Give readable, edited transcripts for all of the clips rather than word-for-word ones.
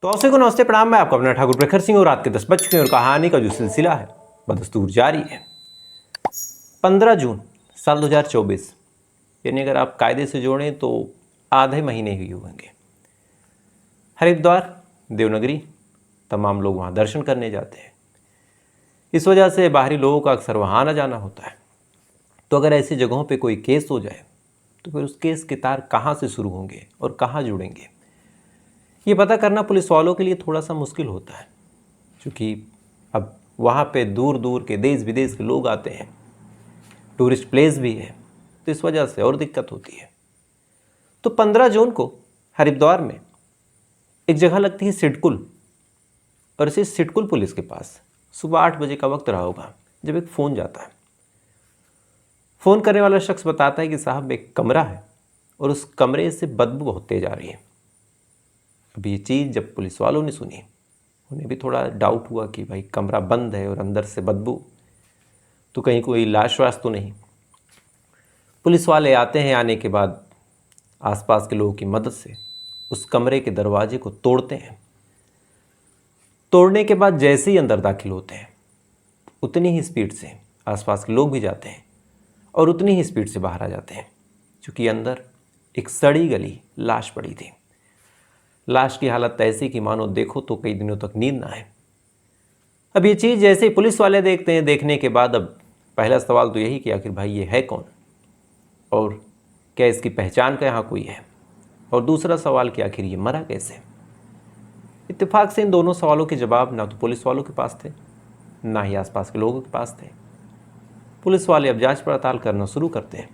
तो आप सभी को नमस्ते प्रणाम। मैं आपका अपना ठाकुर प्रखर सिंह और रात के 10 बज चुके हैं और कहानी का जो सिलसिला है बदस्तूर जारी है। 15 जून साल 2024, यानी अगर आप कायदे से जोड़ें तो आधे महीने ही होंगे। हरिद्वार देवनगरी, तमाम लोग वहाँ दर्शन करने जाते हैं। इस वजह से बाहरी लोगों का अक्सर वहाँ आना जाना होता है। तो अगर ऐसी जगहों पे कोई केस हो जाए तो फिर उस केस के तार कहाँ से शुरू होंगे और कहाँ जुड़ेंगे, ये पता करना पुलिस वालों के लिए थोड़ा सा मुश्किल होता है, क्योंकि अब वहाँ पे दूर दूर के देश विदेश के लोग आते हैं, टूरिस्ट प्लेस भी है, तो इस वजह से और दिक्कत होती है। तो 15 जून को हरिद्वार में एक जगह लगती है सिडकुल, और इसी सिडकुल पुलिस के पास सुबह 8 बजे का वक्त रहा होगा जब एक फ़ोन जाता है। फ़ोन करने वाला शख्स बताता है कि साहब एक कमरा है और उस कमरे से बदबू बहुत तेज आ रही है। अब ये चीज़ जब पुलिस वालों ने सुनी, उन्हें भी थोड़ा डाउट हुआ कि भाई कमरा बंद है और अंदर से बदबू, तो कहीं कोई लाश वाश तो नहीं। पुलिस वाले आते हैं, आने के बाद आसपास के लोगों की मदद से उस कमरे के दरवाजे को तोड़ते हैं। तोड़ने के बाद जैसे ही अंदर दाखिल होते हैं उतनी ही स्पीड से आसपास के लोग भी जाते हैं और उतनी ही स्पीड से बाहर आ जाते हैं, क्योंकि अंदर एक सड़ी गली लाश पड़ी थी। लाश की हालत ऐसी कि मानो देखो तो कई दिनों तक नींद ना आए। अब ये चीज़ जैसे पुलिस वाले देखते हैं, देखने के बाद अब पहला सवाल तो यही कि आखिर भाई ये है कौन और क्या इसकी पहचान का यहाँ कोई है, और दूसरा सवाल कि आखिर ये मरा कैसे। इत्तेफाक से इन दोनों सवालों के जवाब ना तो पुलिस वालों के पास थे, ना ही आसपास के लोगों के पास थे। पुलिस वाले अब जांच पड़ताल करना शुरू करते हैं,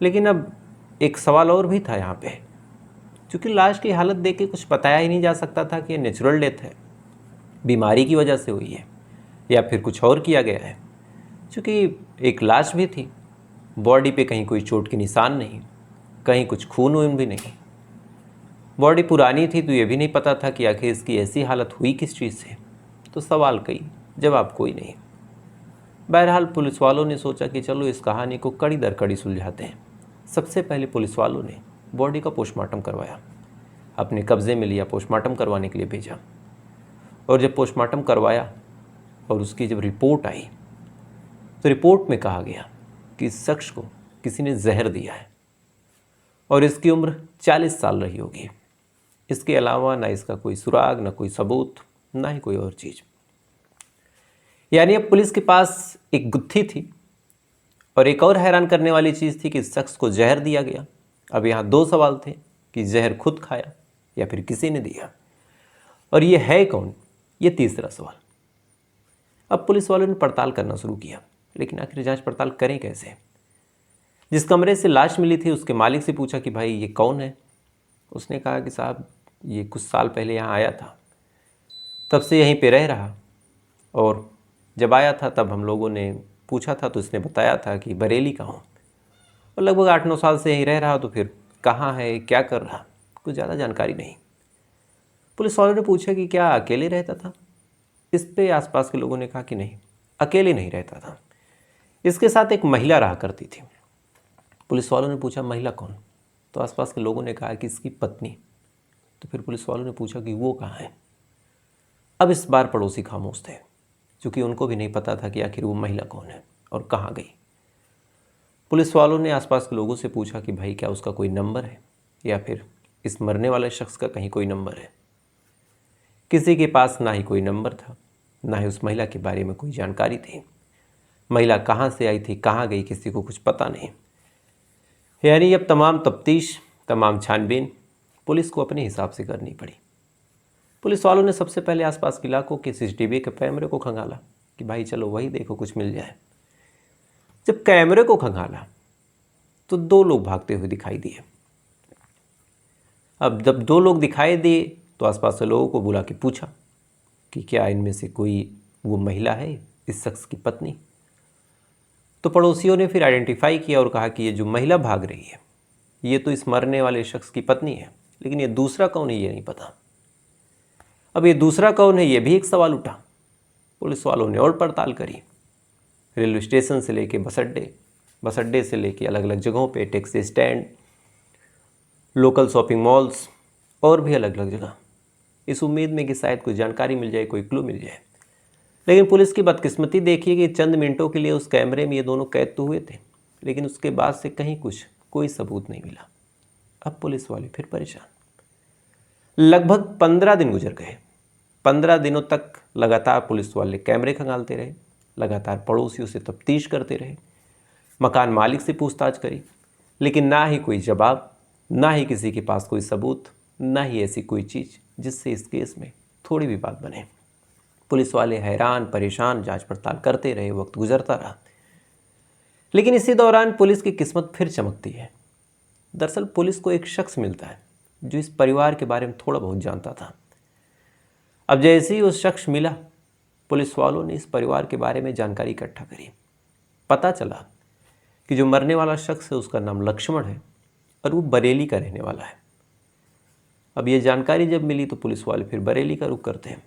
लेकिन अब एक सवाल और भी था यहाँ पे, क्योंकि लाश की हालत देख के कुछ बताया ही नहीं जा सकता था कि ये नेचुरल डेथ है, बीमारी की वजह से हुई है, या फिर कुछ और किया गया है। क्योंकि एक लाश भी थी, बॉडी पे कहीं कोई चोट के निशान नहीं, कहीं कुछ खून वून भी नहीं, बॉडी पुरानी थी, तो ये भी नहीं पता था कि आखिर इसकी ऐसी हालत हुई किस चीज़ से। तो सवाल कई, जवाब कोई नहीं। बहरहाल पुलिस वालों ने सोचा कि चलो इस कहानी को कड़ी दर कड़ी सुलझाते हैं। सबसे पहले पुलिस वालों ने बॉडी का पोस्टमार्टम करवाया, अपने कब्जे में लिया, पोस्टमार्टम करवाने के लिए भेजा। और जब पोस्टमार्टम करवाया और उसकी जब रिपोर्ट आई तो रिपोर्ट में कहा गया कि इस शख्स को किसी ने जहर दिया है और इसकी उम्र 40 साल रही होगी। इसके अलावा ना इसका कोई सुराग, ना कोई सबूत, ना ही कोई और चीज़। यानी अब पुलिस के पास एक गुत्थी थी। और एक और हैरान करने वाली चीज़ थी कि इस शख्स को जहर दिया गया। अब यहाँ दो सवाल थे कि जहर खुद खाया या फिर किसी ने दिया, और ये है कौन, ये तीसरा सवाल। अब पुलिस वालों ने पड़ताल करना शुरू किया, लेकिन आखिर जांच पड़ताल करें कैसे। जिस कमरे से लाश मिली थी उसके मालिक से पूछा कि भाई ये कौन है। उसने कहा कि साहब ये कुछ साल पहले यहाँ आया था, तब से यहीं पे रह रहा, और जब आया था तब हम लोगों ने पूछा था तो इसने बताया था कि बरेली का हूँ, और लगभग 8-9 साल से यहीं रह रहा। तो फिर कहाँ है, क्या कर रहा, कुछ ज़्यादा जानकारी नहीं। पुलिस वालों ने पूछा कि क्या अकेले रहता था। इस पे आसपास के लोगों ने कहा कि नहीं, अकेले नहीं रहता था, इसके साथ एक महिला रहा करती थी। पुलिस वालों ने पूछा महिला कौन, तो आसपास के लोगों ने कहा कि इसकी पत्नी। तो फिर पुलिस वालों ने पूछा कि वो कहाँ है। अब इस बार पड़ोसी खामोश थे, क्योंकि उनको भी नहीं पता था कि आखिर वो महिला कौन है और कहाँ गई। पुलिस वालों ने आसपास के लोगों से पूछा कि भाई क्या उसका कोई नंबर है, या फिर इस मरने वाले शख्स का कहीं कोई नंबर है। किसी के पास ना ही कोई नंबर था, ना ही उस महिला के बारे में कोई जानकारी थी। महिला कहाँ से आई थी, कहाँ गई, किसी को कुछ पता नहीं। यानी अब तमाम तफ्तीश, तमाम छानबीन पुलिस को अपने हिसाब से करनी पड़ी। पुलिस वालों ने सबसे पहले आसपास के इलाकों के CCTV के कैमरे को खंगाला कि भाई चलो वही देखो कुछ मिल जाए। जब कैमरे को खंगाला तो 2 लोग भागते हुए दिखाई दिए। अब जब 2 लोग दिखाई दिए तो आसपास के लोगों को बुला के पूछा कि क्या इनमें से कोई वो महिला है, इस शख्स की पत्नी। तो पड़ोसियों ने फिर आइडेंटिफाई किया और कहा कि ये जो महिला भाग रही है ये तो इस मरने वाले शख्स की पत्नी है, लेकिन ये दूसरा कौन है ये नहीं पता। अब ये दूसरा कौन है ये भी एक सवाल उठा। पुलिस वालों ने और पड़ताल करी, रेलवे स्टेशन से लेके बस अड्डे से लेके अलग अलग जगहों पे, taxi stand, local shopping malls और भी अलग अलग जगह। इस उम्मीद में कि शायद कोई जानकारी मिल जाए, कोई क्लू मिल जाए। लेकिन पुलिस की बदकिस्मती देखिए कि चंद मिनटों के लिए उस कैमरे में ये दोनों कैद तो हुए थे, लेकिन उसके बाद से कहीं कोई सबूत नहीं मिला। अब पुलिस वाले फिर परेशान। लगभग 15 दिन गुजर गए। 15 दिनों तक लगातार पुलिस वाले कैमरे खंगालते रहे, लगातार पड़ोसियों से तफ्तीश करते रहे, मकान मालिक से पूछताछ करी, लेकिन ना ही कोई जवाब, ना ही किसी के पास कोई सबूत, ना ही ऐसी कोई चीज़ जिससे इस केस में थोड़ी भी बात बने। पुलिस वाले हैरान परेशान जांच पड़ताल करते रहे, वक्त गुजरता रहा। लेकिन इसी दौरान पुलिस की किस्मत फिर चमकती है। दरअसल पुलिस को एक शख्स मिलता है जो इस परिवार के बारे में थोड़ा बहुत जानता था। अब जैसे ही उस शख्स मिला, पुलिस वालों ने इस परिवार के बारे में जानकारी इकट्ठा करी। पता चला कि जो मरने वाला शख्स है उसका नाम लक्ष्मण है और वो बरेली का रहने वाला है। अब ये जानकारी जब मिली तो पुलिस वाले फिर बरेली का रुख करते हैं।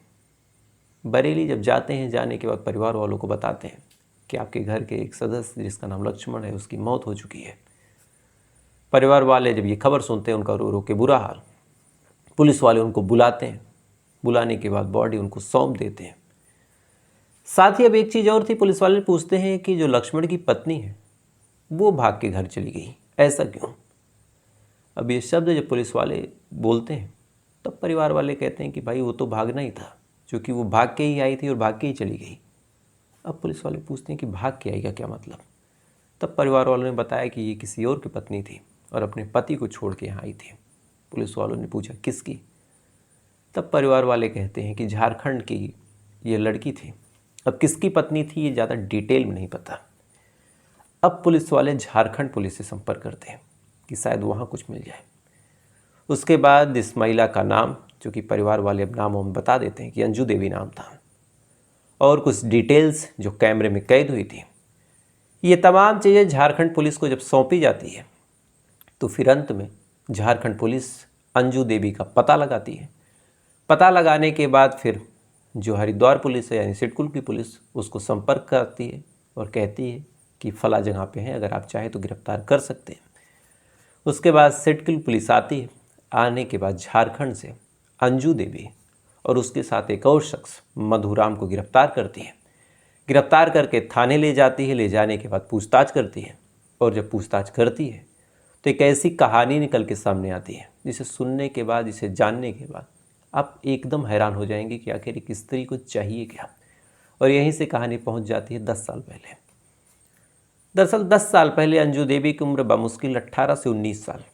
बरेली जब जाते हैं, जाने के बाद परिवार वालों को बताते हैं कि आपके घर के एक सदस्य जिसका नाम लक्ष्मण है, उसकी मौत हो चुकी है। परिवार वाले जब ये खबर सुनते हैं, उनका रो रो के बुरा हाल। पुलिस वाले उनको बुलाते हैं, बुलाने के बाद बॉडी उनको सौंप देते हैं। साथ ही अब एक चीज़ और थी, पुलिस वाले पूछते हैं कि जो लक्ष्मण की पत्नी है वो भाग के घर चली गई, ऐसा क्यों? अब ये शब्द जब पुलिस वाले बोलते हैं तब परिवार वाले कहते हैं कि भाई वो तो भागना ही था, क्योंकि वो भाग के ही आई थी और भाग के ही चली गई। अब पुलिस वाले पूछते हैं कि भाग के आई का क्या मतलब? तब परिवार वालों ने बताया कि ये किसी और की पत्नी थी और अपने पति को छोड़ के यहाँ आई थी। पुलिस वालों ने पूछा किसकी? तब परिवार वाले कहते हैं कि झारखंड की ये लड़की थी। अब किसकी पत्नी थी ये ज़्यादा डिटेल में नहीं पता। अब पुलिस वाले झारखंड पुलिस से संपर्क करते हैं कि शायद वहाँ कुछ मिल जाए। उसके बाद इस महिला का नाम, जो कि परिवार वाले अब नाम हम बता देते हैं कि अंजू देवी नाम था, और कुछ डिटेल्स जो कैमरे में कैद हुई थी, ये तमाम चीज़ें झारखंड पुलिस को जब सौंपी जाती है तो फिर अंत में झारखंड पुलिस अंजू देवी का पता लगाती है। पता लगाने के बाद फिर जो हरिद्वार पुलिस है यानी सिडकुल की पुलिस उसको संपर्क करती है और कहती है कि फला जगह पे हैं, अगर आप चाहें तो गिरफ्तार कर सकते हैं। उसके बाद सिडकुल पुलिस आती है। आने के बाद झारखंड से अंजू देवी और उसके साथ एक और शख्स मधुराम को गिरफ्तार करती है। गिरफ्तार करके थाने ले जाती है। ले जाने के बाद पूछताछ करती है, और जब पूछताछ करती है तो एक ऐसी कहानी निकल के सामने आती है जिसे सुनने के बाद, जिसे जानने के बाद आप एकदम हैरान हो जाएंगे कि आखिर एक स्त्री को चाहिए क्या। और यहीं से कहानी पहुंच जाती है 10 साल पहले। दरअसल 10 साल पहले अंजू देवी की उम्र बमुश्किल 18 से 19 साल।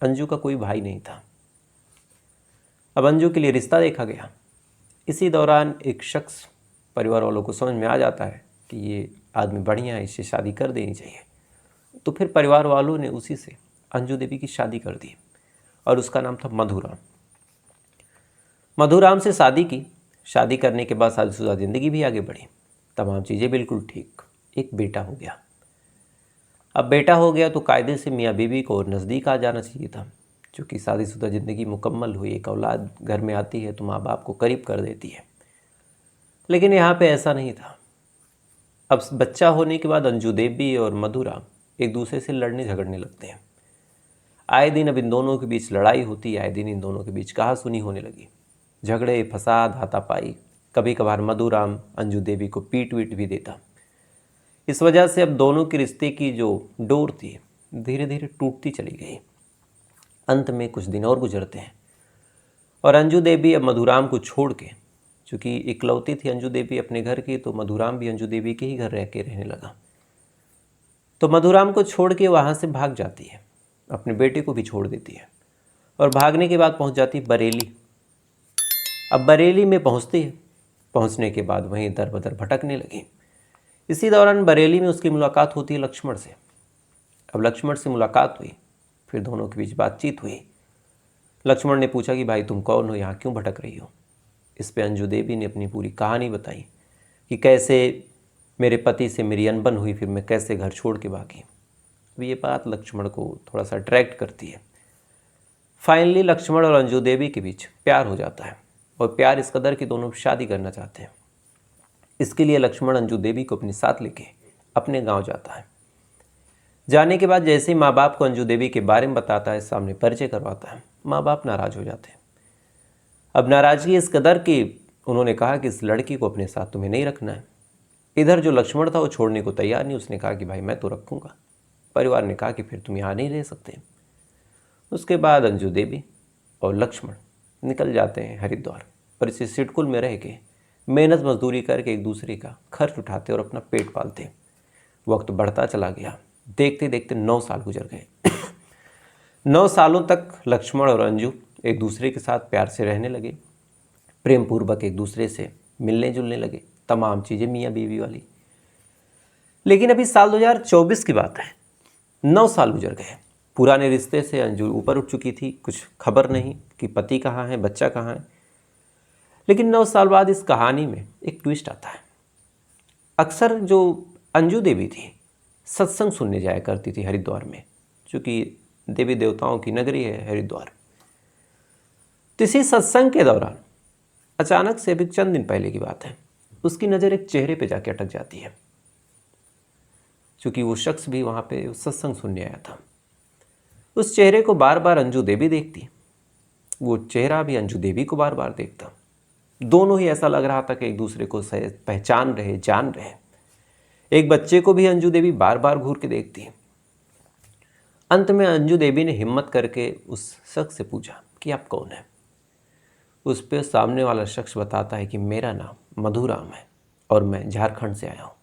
अंजू का कोई भाई नहीं था। अब अंजू के लिए रिश्ता देखा गया। इसी दौरान एक शख्स, परिवार वालों को समझ में आ जाता है कि ये आदमी बढ़िया है, इससे शादी कर देनी चाहिए। तो फिर परिवार वालों ने उसी से अंजू देवी की शादी कर दी, और उसका नाम था मधुराम। मधुराम से शादी की। शादी करने के बाद शादीशुदा ज़िंदगी भी आगे बढ़ी, तमाम चीज़ें बिल्कुल ठीक। एक बेटा हो गया। अब बेटा हो गया तो कायदे से मियाँ बीवी को और नज़दीक आ जाना चाहिए था, क्योंकि शादीशुदा ज़िंदगी मुकम्मल हुई, एक औलाद घर में आती है तो माँ बाप को करीब कर देती है। लेकिन यहाँ पे ऐसा नहीं था। अब बच्चा होने के बाद अंजू देवी और मधुराम एक दूसरे से लड़ने झगड़ने लगते हैं। आए दिन अब इन दोनों के बीच लड़ाई होती, आए दिन इन दोनों के बीच कहासुनी होने लगी। झगड़े, फसाद, हाथापाई। कभी कभार मधुराम अंजू देवी को पीट वीट भी देता। इस वजह से अब दोनों के रिश्ते की जो डोर थी धीरे धीरे टूटती चली गई। अंत में कुछ दिन और गुजरते हैं और अंजू देवी अब मधुराम को छोड़ के, चूँकि इकलौती थी अंजू देवी अपने घर की, तो मधुराम भी अंजू देवी के ही घर रह के रहने लगा। तो मधुराम को छोड़ के वहाँ से भाग जाती है, अपने बेटे को भी छोड़ देती है, और भागने के बाद पहुँच जाती बरेली। अब बरेली में पहुँचती है। पहुँचने के बाद वहीं दर बदर भटकने लगी। इसी दौरान बरेली में उसकी मुलाकात होती है लक्ष्मण से। अब लक्ष्मण से मुलाकात हुई, फिर दोनों के बीच बातचीत हुई। लक्ष्मण ने पूछा कि भाई तुम कौन हो, यहाँ क्यों भटक रही हो? इस पे अंजू देवी ने अपनी पूरी कहानी बताई कि कैसे मेरे पति से मेरी अनबन हुई, फिर मैं कैसे घर छोड़ के भागी। अब ये बात लक्ष्मण को थोड़ा सा अट्रैक्ट करती है। फाइनली लक्ष्मण और अंजू देवी के बीच प्यार हो जाता है, और प्यार इस कदर कि दोनों शादी करना चाहते हैं। इसके लिए लक्ष्मण अंजू देवी को अपने साथ लेके अपने गांव जाता है। जाने के बाद जैसे ही माँ बाप को अंजू देवी के बारे में बताता है, सामने परिचय करवाता है, माँ बाप नाराज़ हो जाते हैं। अब नाराज़गी इस कदर कि उन्होंने कहा कि इस लड़की को अपने साथ तुम्हें नहीं रखना है। इधर जो लक्ष्मण था वो छोड़ने को तैयार नहीं, उसने कहा कि भाई मैं तो रखूँगा। परिवार ने कहा कि फिर तुम यहाँ नहीं रह सकते। उसके बाद अंजू देवी और लक्ष्मण निकल जाते हैं हरिद्वार और इसी सिडकुल में रह के मेहनत मजदूरी करके एक दूसरे का खर्च उठाते और अपना पेट पालते। वक्त बढ़ता चला गया, देखते देखते 9 साल गुजर गए। 9 सालों तक लक्ष्मण और अंजू एक दूसरे के साथ प्यार से रहने लगे, प्रेम पूर्वक एक दूसरे से मिलने जुलने लगे, तमाम चीज़ें मियाँ बीवी वाली। लेकिन अभी साल 2024 की बात है, 9 साल गुजर गए। पुराने रिश्ते से अंजू ऊपर उठ चुकी थी, कुछ खबर नहीं कि पति कहाँ है, बच्चा कहाँ है। लेकिन 9 साल बाद इस कहानी में एक ट्विस्ट आता है। अक्सर जो अंजू देवी थी सत्संग सुनने जाया करती थी हरिद्वार में, चूँकि देवी देवताओं की नगरी है हरिद्वार। तो इसी सत्संग के दौरान अचानक से, अभी चंद दिन पहले की बात है, उसकी नज़र एक चेहरे पे जाके अटक जाती है। चूँकि वो शख्स भी वहाँ पे सत्संग सुनने आया था। उस चेहरे को बार बार अंजू देवी देखती, वो चेहरा भी अंजू देवी को बार बार देखता। दोनों ही ऐसा लग रहा था कि एक दूसरे को पहचान रहे, जान रहे। एक बच्चे को भी अंजू देवी बार बार घूर के देखती। अंत में अंजू देवी ने हिम्मत करके उस शख्स से पूछा कि आप कौन हैं। उस पर सामने वाला शख्स बताता है कि मेरा नाम मधुराम है और मैं झारखंड से आया हूँ।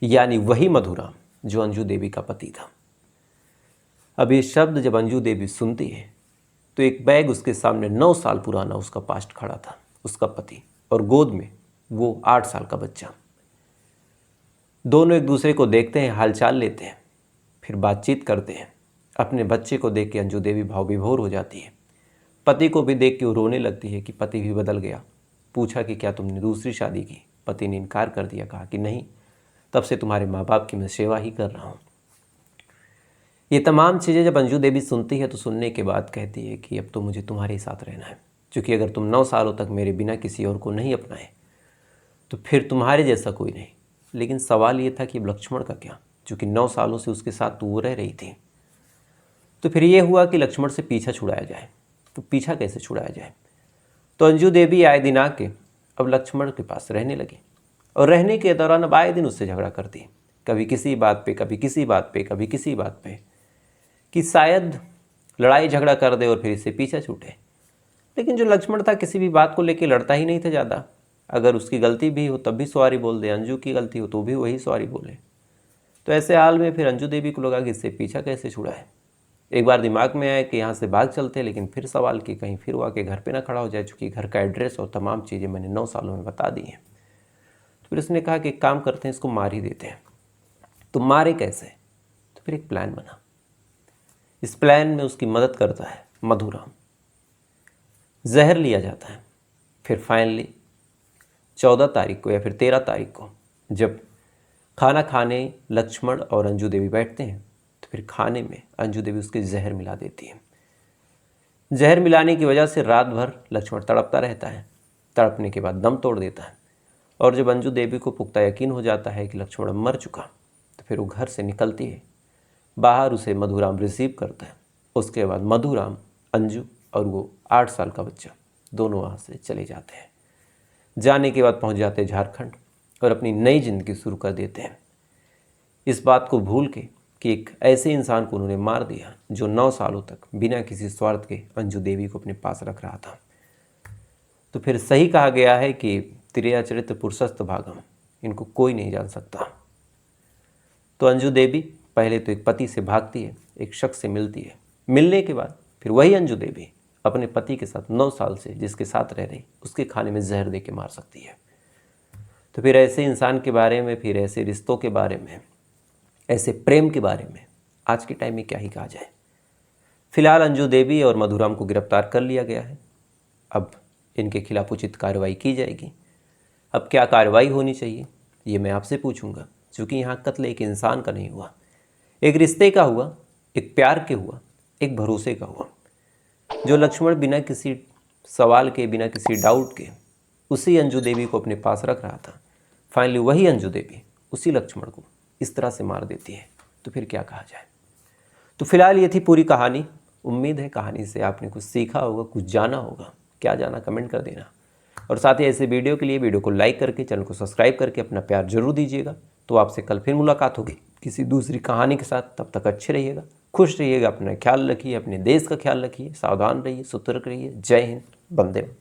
यानी वही मधुराम जो अंजू देवी का पति था। अब ये शब्द जब अंजू देवी सुनती है तो एक बैग उसके सामने 9 साल पुराना उसका पास्ट खड़ा था, उसका पति, और गोद में वो 8 साल का बच्चा। दोनों एक दूसरे को देखते हैं, हालचाल लेते हैं, फिर बातचीत करते हैं। अपने बच्चे को देख के अंजू देवी भाव विभोर हो जाती है। पति को भी देख के वो रोने लगती है कि पति भी बदल गया। पूछा कि क्या तुमने दूसरी शादी की? पति ने इनकार कर दिया, कहा कि नहीं, तब से तुम्हारे माँ बाप की मैं सेवा ही कर रहा हूँ। ये तमाम चीज़ें जब अंजू देवी सुनती है तो सुनने के बाद कहती है कि अब तो मुझे तुम्हारे साथ रहना है, क्योंकि अगर तुम 9 सालों तक मेरे बिना किसी और को नहीं अपनाए तो फिर तुम्हारे जैसा कोई नहीं। लेकिन सवाल ये था कि लक्ष्मण का क्या, क्योंकि 9 सालों से उसके साथ तो वो रह रही थी। तो फिर ये हुआ कि लक्ष्मण से पीछा छुड़ाया जाए। तो पीछा कैसे छुड़ाया जाए? तो अंजू देवी आए दिन आके अब लक्ष्मण के पास रहने लगी और रहने के दौरान अब आए दिन उससे झगड़ा करती, कभी किसी बात पे, कभी किसी बात पे, कभी किसी बात पे, कि शायद लड़ाई झगड़ा कर दे और फिर इससे पीछा छूटे। लेकिन जो लक्ष्मण था किसी भी बात को लेकर लड़ता ही नहीं था ज़्यादा। अगर उसकी गलती भी हो तब भी सॉरी बोल दे, अंजू की गलती हो तो भी वही सॉरी बोले। तो ऐसे हाल में फिर अंजू देवी को लगा कि इससे पीछा कैसे छुड़ाए। एक बार दिमाग में आया कि यहाँ से भाग चलते, लेकिन फिर सवाल कि कहीं फिर वो आके घर पे ना खड़ा हो जाए, चूँकि घर का एड्रेस और तमाम चीज़ें मैंने 9 सालों में बता दी हैं। तो फिर उसने कहा कि एक काम करते हैं, इसको मार ही देते हैं। तो मारे कैसे? तो फिर एक प्लान बना। इस प्लान में उसकी मदद करता है मधुराम। जहर लिया जाता है। फिर फाइनली 14 तारीख को या फिर 13 तारीख को जब खाना खाने लक्ष्मण और अंजू देवी बैठते हैं तो फिर खाने में अंजू देवी उसके जहर मिला देती है। जहर मिलाने की वजह से रात भर लक्ष्मण तड़पता रहता है। तड़पने के बाद दम तोड़ देता है और जब अंजू देवी को पुख्ता यकीन हो जाता है कि लक्ष्मण मर चुका तो फिर वो घर से निकलती है। बाहर उसे मधुराम रिसीव करता है। उसके बाद मधुराम, अंजू और वो 8 साल का बच्चा दोनों वहाँ से चले जाते हैं। जाने के बाद पहुँच जाते हैं झारखंड और अपनी नई ज़िंदगी शुरू कर देते हैं, इस बात को भूल के कि एक ऐसे इंसान को उन्होंने मार दिया जो 9 सालों तक बिना किसी स्वार्थ के अंजू देवी को अपने पास रख रहा था। तो फिर सही कहा गया है कि त्रिया चरित्र पुरुषस्थ भागम, इनको कोई नहीं जान सकता। तो अंजू देवी पहले तो एक पति से भागती है, एक शख्स से मिलती है। मिलने के बाद फिर वही अंजू देवी अपने पति के साथ 9 साल से जिसके साथ रह रही उसके खाने में जहर दे के मार सकती है। तो फिर ऐसे इंसान के बारे में, फिर ऐसे रिश्तों के बारे में, ऐसे प्रेम के बारे में आज के टाइम में क्या ही कहा जाए। फिलहाल अंजू देवी और मधुराम को गिरफ्तार कर लिया गया है। अब इनके खिलाफ उचित कार्रवाई की जाएगी। अब क्या कार्रवाई होनी चाहिए ये मैं आपसे पूछूंगा, क्योंकि यहाँ कत्ल एक इंसान का नहीं हुआ, एक रिश्ते का हुआ, एक प्यार के हुआ, एक भरोसे का हुआ। जो लक्ष्मण बिना किसी सवाल के, बिना किसी डाउट के उसी अंजू देवी को अपने पास रख रहा था, फाइनली वही अंजू देवी उसी लक्ष्मण को इस तरह से मार देती है। तो फिर क्या कहा जाए। तो फिलहाल ये थी पूरी कहानी। उम्मीद है कहानी से आपने कुछ सीखा होगा, कुछ जाना होगा क्या जाना, कमेंट कर देना। और साथ ही ऐसे वीडियो के लिए वीडियो को लाइक करके, चैनल को सब्सक्राइब करके अपना प्यार जरूर दीजिएगा। तो आपसे कल फिर मुलाकात होगी किसी दूसरी कहानी के साथ। तब तक अच्छे रहिएगा, खुश रहिएगा, अपना ख्याल रखिए, अपने देश का ख्याल रखिए, सावधान रहिए, सतर्क रहिए। जय हिंद, वंदे मातरम।